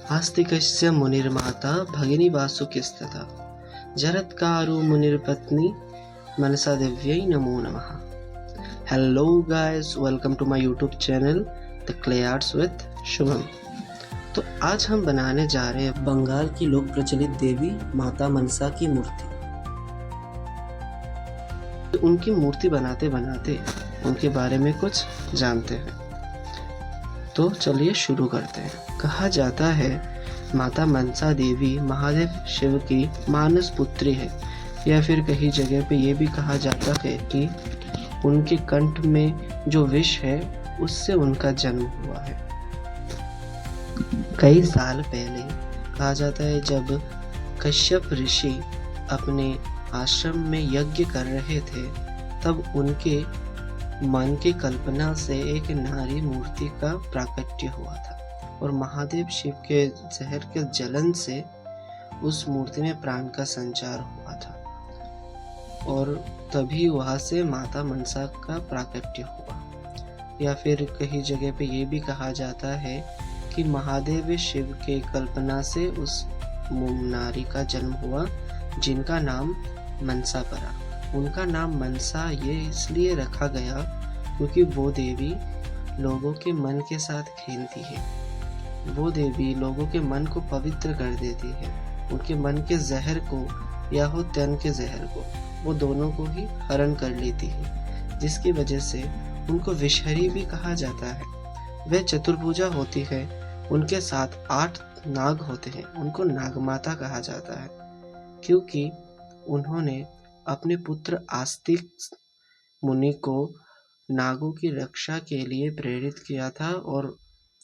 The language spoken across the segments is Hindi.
आस्तिकस्य मुनिर्माता भगिनी वासुकिस्तथा जरत्कारु मुनिर्पत्नी मनसा दिव्यै नमो नमः। Hello guys, welcome to my YouTube channel the clay arts with Shubham. तो आज हम बनाने जा रहे हैं बंगाल की लोक प्रचलित देवी माता मनसा की मूर्ति। उनकी मूर्ति बनाते बनाते उनके बारे में कुछ जानते हैं। तो चलिए शुरू करते हैं। कहा जाता है माता मनसा देवी महादेव शिव की मानस पुत्री है, या फिर कहीं जगह पे ये भी कहा जाता है कि उनके कंठ में जो विष है उससे उनका जन्म हुआ है। कई साल पहले कहा जाता है जब कश्यप ऋषि अपने आश्रम में यज्ञ कर रहे थे, तब उनके मन की कल्पना से एक नारी मूर्ति का प्राकट्य हुआ था और महादेव शिव के जहर के जलन से उस मूर्ति में प्राण का संचार हुआ था और तभी वहां से माता मनसा का प्राकट्य हुआ। या फिर कहीं जगह पे ये भी कहा जाता है कि महादेव शिव के कल्पना से उस नारी का जन्म हुआ जिनका नाम मनसा पड़ा। उनका नाम मनसा ये इसलिए रखा गया क्योंकि वो देवी लोगों के मन के साथ खेलती है। वो देवी लोगों के मन को पवित्र कर देती है। उनके मन के जहर को या हो तन के जहर को, वो दोनों को ही हरण कर लेती है, जिसकी वजह से उनको विषहरी भी कहा जाता है। वह चतुर्भुजा होती है। उनके साथ 8 नाग होते हैं। उनको नागमाता कहा जाता है क्योंकि उन्होंने अपने पुत्र आस्तिक मुनि को नागों की रक्षा के लिए प्रेरित किया था और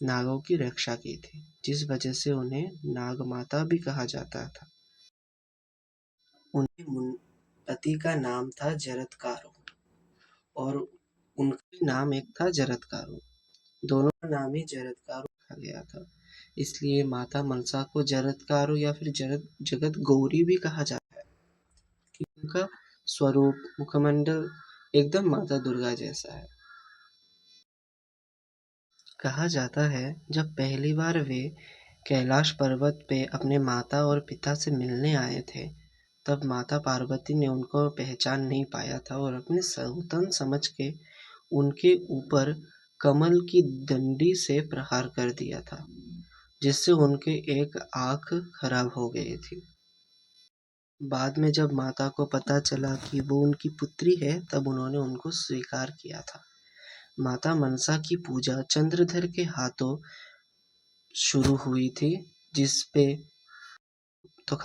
नागों की रक्षा की थी, जिस वजह से उन्हें नागमाता भी कहा जाता था। उनके पति का नाम था जरत्कारु और उनका नाम एक था जरत्कारु। दोनों का नाम ही जरत्कारु रखा गया था, इसलिए माता मनसा को जरत्कारु या फिर जगत गौरी भी कहा जाता है कि उनका स्वरूप मुखमंडल एकदम माता दुर्गा जैसा है। कहा जाता है जब पहली बार वे कैलाश पर्वत पे अपने माता और पिता से मिलने आए थे, तब माता पार्वती ने उनको पहचान नहीं पाया था और अपने सौतन समझ के उनके ऊपर कमल की डंडी से प्रहार कर दिया था, जिससे उनके एक आंख खराब हो गई थी। बाद में जब माता को पता चला कि वो उनकी पुत्री है, तब उन्होंने उनको स्वीकार किया था। माता मनसा की पूजा चंद्रधर के हाथों शुरू हुई थी, जिस पे